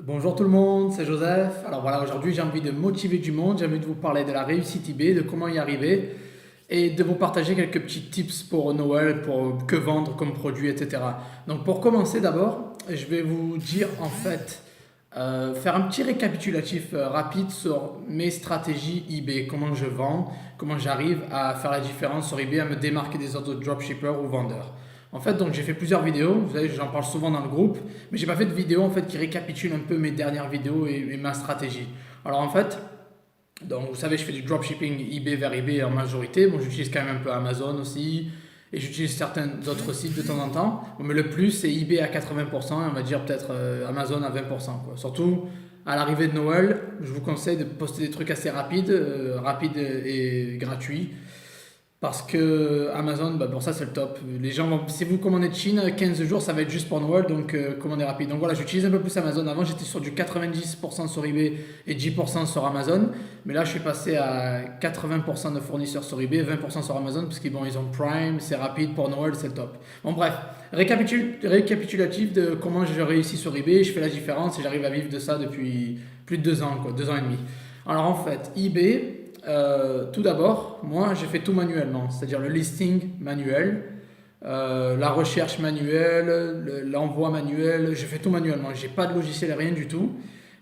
Bonjour tout le monde, c'est Joseph. Alors voilà, aujourd'hui j'ai envie de motiver du monde, j'ai envie de vous parler de la réussite eBay, de comment y arriver et de vous partager quelques petits tips pour Noël, pour que vendre comme produit, etc. Donc pour commencer d'abord, je vais vous dire en fait, faire un petit récapitulatif rapide sur mes stratégies eBay, comment je vends, comment j'arrive à faire la différence sur eBay, à me démarquer des autres dropshippers ou vendeurs. En fait, donc j'ai fait plusieurs vidéos, vous savez, j'en parle souvent dans le groupe, mais j'ai pas fait de vidéo en fait qui récapitule un peu mes dernières vidéos et ma stratégie. Alors en fait, donc vous savez, je fais du dropshipping eBay vers eBay en majorité. Bon, j'utilise quand même un peu Amazon aussi et j'utilise certains autres sites de temps en temps. Bon, mais le plus c'est eBay à 80% et on va dire peut-être Amazon à 20%, quoi. Surtout à l'arrivée de Noël, je vous conseille de poster des trucs assez rapides et gratuits. Parce que Amazon, bah, pour ça c'est le top. Les gens si vous commandez de Chine, 15 jours ça va être juste pour Noël, donc commandez rapide. Donc voilà, j'utilise un peu plus Amazon. Avant j'étais sur du 90% sur eBay et 10% sur Amazon. Mais là je suis passé à 80% de fournisseurs sur eBay, 20% sur Amazon, parce qu'ils bon, ils ont Prime, c'est rapide pour Noël, c'est le top. Bon bref, récapitulatif de comment j'ai réussi sur eBay, je fais la différence et j'arrive à vivre de ça depuis plus de 2 ans, quoi, 2 ans et demi. Alors en fait, eBay, tout d'abord, moi j'ai fait tout manuellement, c'est-à-dire le listing manuel, la recherche manuelle, l'envoi manuel, j'ai fait tout manuellement, j'ai pas de logiciel, rien du tout.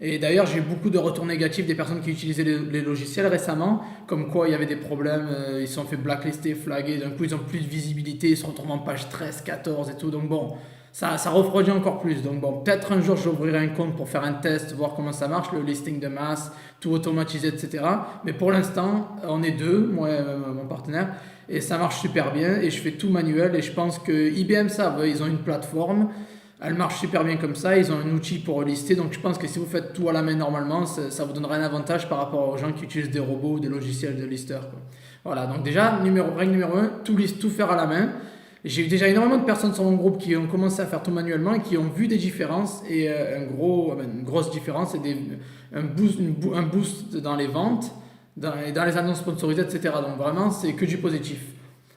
Et d'ailleurs, j'ai eu beaucoup de retours négatifs des personnes qui utilisaient les logiciels récemment, comme quoi il y avait des problèmes, ils se sont fait blacklister, flaguer, d'un coup ils ont plus de visibilité, ils se retrouvent en page 13, 14 et tout. Donc bon, ça refroidit encore plus. Donc bon, peut-être un jour j'ouvrirai un compte pour faire un test, voir comment ça marche, le listing de masse, tout automatisé, etc. Mais pour l'instant, on est deux, moi et mon partenaire, et ça marche super bien. Et je fais tout manuel. Et je pense que IBM savent, ils ont une plateforme, elle marche super bien comme ça. Ils ont un outil pour lister. Donc je pense que si vous faites tout à la main normalement, ça vous donnera un avantage par rapport aux gens qui utilisent des robots ou des logiciels de lister, quoi. Voilà, donc déjà, règle numéro un, tout faire à la main. J'ai eu déjà énormément de personnes sur mon groupe qui ont commencé à faire tout manuellement et qui ont vu des différences et une grosse différence et un boost dans les ventes, dans les annonces sponsorisées, etc. Donc vraiment, c'est que du positif.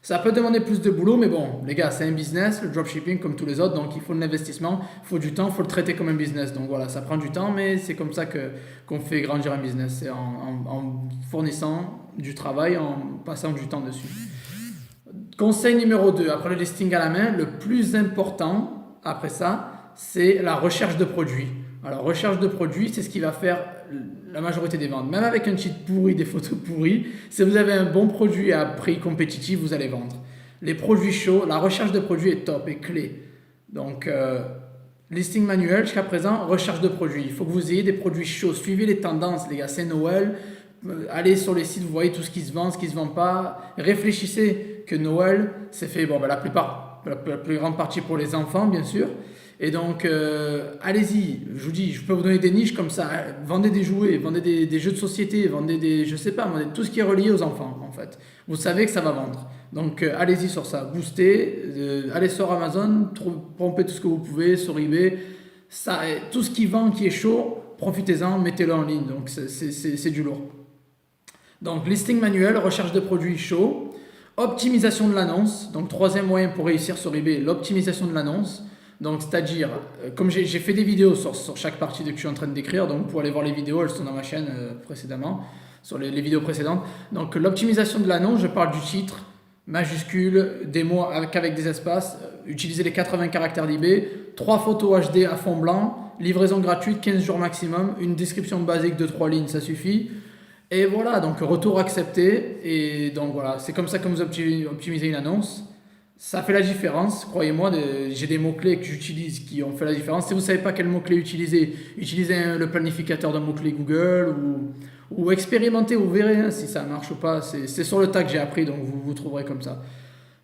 Ça peut demander plus de boulot, mais bon, les gars, c'est un business, le dropshipping comme tous les autres, donc il faut de l'investissement, il faut du temps, il faut le traiter comme un business. Donc voilà, ça prend du temps, mais c'est comme ça qu'on fait grandir un business, c'est en fournissant du travail, en passant du temps dessus. Conseil numéro 2 après le listing à la main, le plus important après ça, c'est la recherche de produits. Alors, recherche de produits, c'est ce qui va faire la majorité des ventes. Même avec un cheat pourri, des photos pourries, si vous avez un bon produit à prix compétitif, vous allez vendre. Les produits chauds, la recherche de produits est top et clé. Donc, listing manuel jusqu'à présent, recherche de produits. Il faut que vous ayez des produits chauds. Suivez les tendances, les gars, c'est Noël. Allez sur les sites, vous voyez tout ce qui se vend, ce qui se vend pas. Réfléchissez que Noël, c'est fait, bon, ben, la plus grande partie pour les enfants, bien sûr. Et donc, allez-y, je vous dis, je peux vous donner des niches comme ça. Vendez des jouets, vendez des jeux de société, vendez des, je sais pas, vendez tout ce qui est relié aux enfants, en fait. Vous savez que ça va vendre. Donc, allez-y sur ça, boostez, allez sur Amazon, pompez tout ce que vous pouvez, sur eBay. Ça, tout ce qui vend, qui est chaud, profitez-en, mettez-le en ligne. Donc, c'est du lourd. Donc, listing manuel, recherche de produits chauds, optimisation de l'annonce. Donc, troisième moyen pour réussir sur eBay, l'optimisation de l'annonce. Donc, c'est-à-dire, comme j'ai fait des vidéos sur chaque partie que je suis en train de décrire, donc pour aller voir les vidéos, elles sont dans ma chaîne précédemment, sur les vidéos précédentes. Donc, l'optimisation de l'annonce, je parle du titre, majuscule, des mots avec des espaces, utiliser les 80 caractères d'eBay, 3 photos HD à fond blanc, livraison gratuite, 15 jours maximum, une description basique de 3 lignes, ça suffit. Et voilà, donc retour accepté. Et donc voilà, c'est comme ça que vous optimisez une annonce. Ça fait la différence, croyez-moi. J'ai des mots-clés que j'utilise qui ont fait la différence. Si vous ne savez pas quel mot-clé utiliser, utilisez le planificateur de mots-clés Google ou expérimentez, vous verrez hein, si ça marche ou pas. C'est sur le tas que j'ai appris, donc vous trouverez comme ça.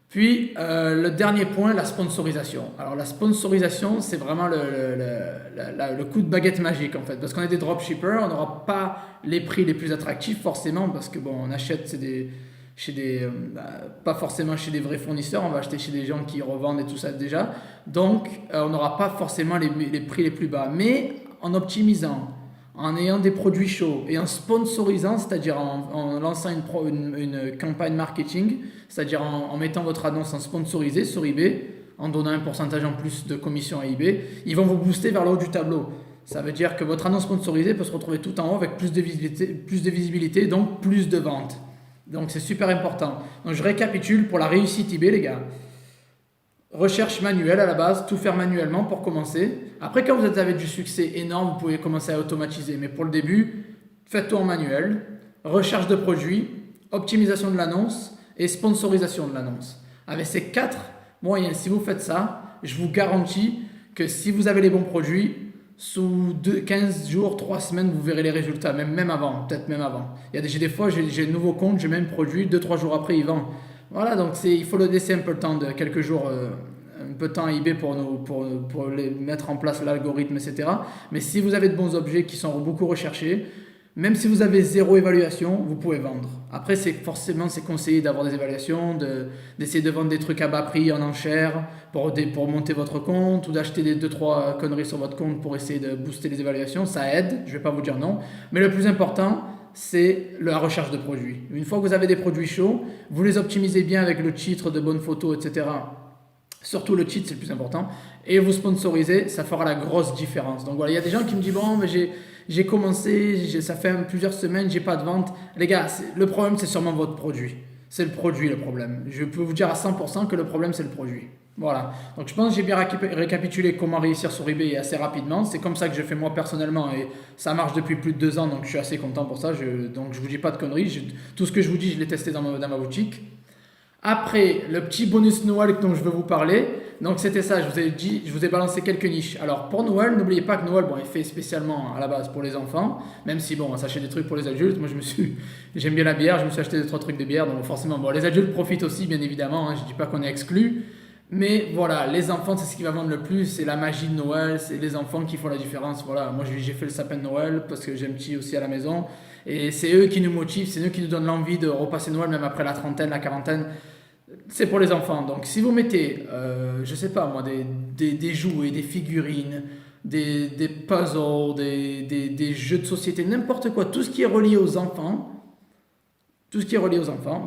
Puis le dernier point, la sponsorisation. Alors la sponsorisation, c'est vraiment le coup de baguette magique en fait. Parce qu'on est des dropshippers, on n'aura pas les prix les plus attractifs forcément parce que bon, on achète pas forcément chez des vrais fournisseurs, on va acheter chez des gens qui revendent et tout ça déjà. Donc on n'aura pas forcément les prix les plus bas. Mais en optimisant, en ayant des produits chauds et en sponsorisant, c'est-à-dire en lançant une campagne marketing, c'est-à-dire en mettant votre annonce en sponsorisé sur eBay, en donnant un pourcentage en plus de commission à eBay, ils vont vous booster vers le haut du tableau. Ça veut dire que votre annonce sponsorisée peut se retrouver tout en haut avec plus de visibilité, donc plus de ventes. Donc c'est super important. Donc je récapitule pour la réussite eBay, les gars. Recherche manuelle à la base, tout faire manuellement pour commencer. Après, quand vous avez du succès énorme, vous pouvez commencer à automatiser. Mais pour le début, faites tout en manuel. Recherche de produits, optimisation de l'annonce et sponsorisation de l'annonce. Avec ces 4 moyens, si vous faites ça, je vous garantis que si vous avez les bons produits, sous 15 jours, 3 semaines, vous verrez les résultats, même avant, peut-être même avant. J'ai des fois, j'ai un nouveau compte, j'ai même produit, 2-3 jours après, il vend. Voilà, donc il faut le laisser un peu le temps, quelques jours, un peu de temps à eBay pour les mettre en place l'algorithme, etc. Mais si vous avez de bons objets qui sont beaucoup recherchés, même si vous avez 0 évaluation, vous pouvez vendre. Après, c'est conseillé d'avoir des évaluations, d'essayer de vendre des trucs à bas prix en enchère pour monter votre compte ou d'acheter des 2-3 conneries sur votre compte pour essayer de booster les évaluations. Ça aide, je ne vais pas vous dire non. Mais le plus important, c'est la recherche de produits. Une fois que vous avez des produits chauds, vous les optimisez bien avec le titre, de bonnes photos, etc. Surtout le titre, c'est le plus important. Et vous sponsorisez, ça fera la grosse différence. Donc voilà, il y a des gens qui me disent, bon, mais j'ai commencé, ça fait plusieurs semaines, j'ai pas de vente. Les gars, le problème, c'est sûrement votre produit. C'est le produit le problème. Je peux vous dire à 100% que le problème, c'est le produit. Voilà. Donc je pense que j'ai bien récapitulé comment réussir sur eBay assez rapidement. C'est comme ça que je fais moi personnellement et ça marche depuis plus de 2 ans, donc je suis assez content pour ça. Donc je vous dis pas de conneries. Tout ce que je vous dis, je l'ai testé dans ma boutique. Après, le petit bonus Noël dont je veux vous parler, donc c'était ça, je vous ai balancé quelques niches. Alors pour Noël, n'oubliez pas que Noël, bon, est fait spécialement à la base pour les enfants, même si bon, on s'achète des trucs pour les adultes. Moi, j'aime bien la bière, je me suis acheté 2-3 trucs de bière, donc forcément, bon, les adultes profitent aussi, bien évidemment, hein, je ne dis pas qu'on est exclu. Mais voilà, les enfants, c'est ce qui va vendre le plus, c'est la magie de Noël, c'est les enfants qui font la différence. Voilà, moi j'ai fait le sapin de Noël parce que j'ai un petit aussi à la maison. Et c'est eux qui nous motivent, c'est eux qui nous donnent l'envie de repasser Noël, même après la trentaine, la quarantaine. C'est pour les enfants. Donc si vous mettez, je sais pas moi, des jouets, des figurines, des puzzles, des jeux de société, n'importe quoi, tout ce qui est relié aux enfants,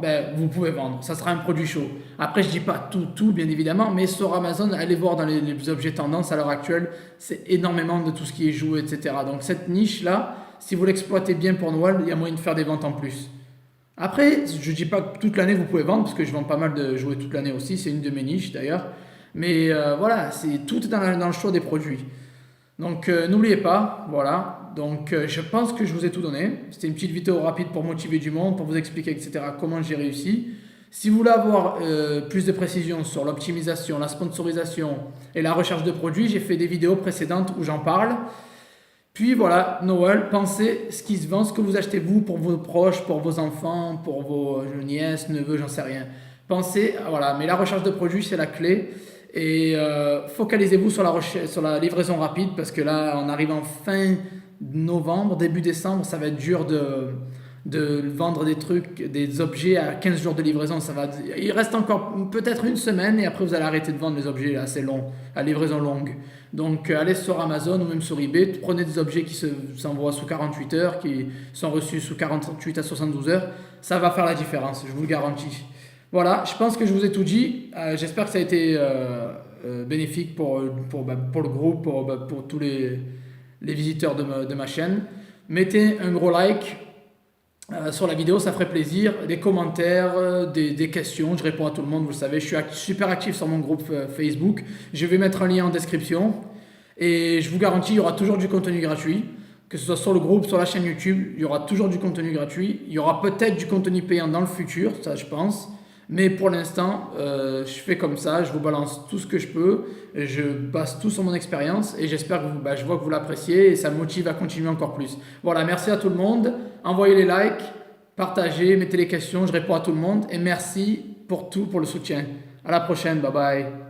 ben, vous pouvez vendre. Ça sera un produit chaud. Après, je dis pas tout, bien évidemment, mais sur Amazon, allez voir dans les objets tendance à l'heure actuelle, c'est énormément de tout ce qui est jouet, etc. Donc cette niche-là, si vous l'exploitez bien pour Noël, il y a moyen de faire des ventes en plus. Après, je dis pas que toute l'année vous pouvez vendre, parce que je vends pas mal de jouets toute l'année aussi, c'est une de mes niches d'ailleurs. Mais voilà, tout est dans le choix des produits. Donc n'oubliez pas, voilà. Donc je pense que je vous ai tout donné. C'était une petite vidéo rapide pour motiver du monde, pour vous expliquer, etc. comment j'ai réussi. Si vous voulez avoir plus de précision sur l'optimisation, la sponsorisation et la recherche de produits, j'ai fait des vidéos précédentes où j'en parle. Puis voilà, Noël, pensez ce qui se vend, ce que vous achetez vous pour vos proches, pour vos enfants, pour vos nièces, neveux, j'en sais rien. Pensez, voilà, mais la recherche de produits, c'est la clé. Et focalisez-vous sur la livraison rapide parce que là, on arrive en fin novembre, début décembre, ça va être dur de vendre des trucs, des objets à 15 jours de livraison. Il reste encore peut-être une semaine et après vous allez arrêter de vendre les objets assez longs, à livraison longue. Donc allez sur Amazon ou même sur eBay, prenez des objets qui s'envoient sous 48 heures, qui sont reçus sous 48 à 72 heures. Ça va faire la différence, je vous le garantis. Voilà, je pense que je vous ai tout dit. J'espère que ça a été bénéfique pour le groupe, pour tous les visiteurs de ma chaîne. Mettez un gros like sur la vidéo, ça ferait plaisir. Des commentaires, des questions, je réponds à tout le monde, vous le savez. Je suis super actif sur mon groupe Facebook. Je vais mettre un lien en description. Et je vous garantis, il y aura toujours du contenu gratuit. Que ce soit sur le groupe, sur la chaîne YouTube, il y aura toujours du contenu gratuit. Il y aura peut-être du contenu payant dans le futur, ça je pense. Mais pour l'instant, je fais comme ça, je vous balance tout ce que je peux, je base tout sur mon expérience et j'espère que je vois que vous l'appréciez et ça me motive à continuer encore plus. Voilà, merci à tout le monde, envoyez les likes, partagez, mettez les questions, je réponds à tout le monde et merci pour tout, pour le soutien. À la prochaine, bye bye.